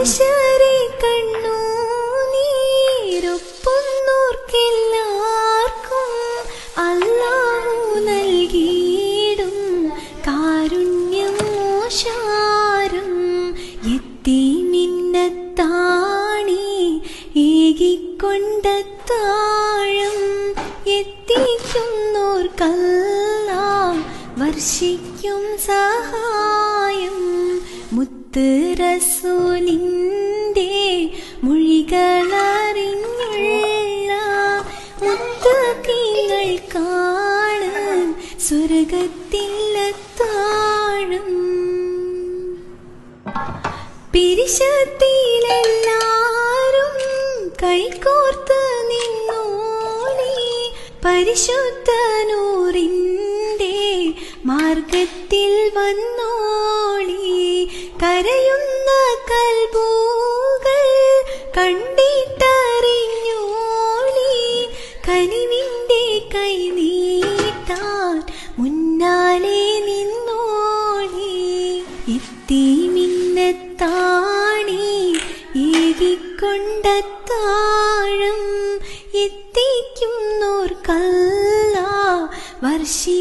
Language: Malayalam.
അവശരെ കണ്ണു നീരൊപ്പുന്നോർക്കെല്ലാവർക്കും അല്ലാഹു നൽകിയിടും കാരുണ്യം മോശാരം. യത്തീമിന്നത്താണി ഏകിക്കൊണ്ടത്താഴം എത്തിക്കുന്നോർക്കല്ലാഹ് വർഷിക്കും സഹായം. മുത്ത് റസൂലിന്റെ മൊഴികളറിഞ്ഞുള്ള മുത്തഖീങ്ങൾക്കാണ് സ്വർഗത്തിലെത്താഴം. പിരിശത്തിലെല്ലാരും കൈകോർത്ത് നിന്നോളി പരിശുദ്ധ നൂറിന്റെ മാർഗത്തിൽ വന്നോളി. കരയുന്ന കൽബുകൾ കണ്ടിട്ടറിഞ്ഞോളി കനിവിന്റെ കൈ നീട്ടാൻ മുന്നാലെ നിന്നോളി. യത്തീമിന്നത്താണി ഏകിക്കൊണ്ടത്താഴം എത്തിക്കുന്നോർക്കല്ലാഹ് വർഷി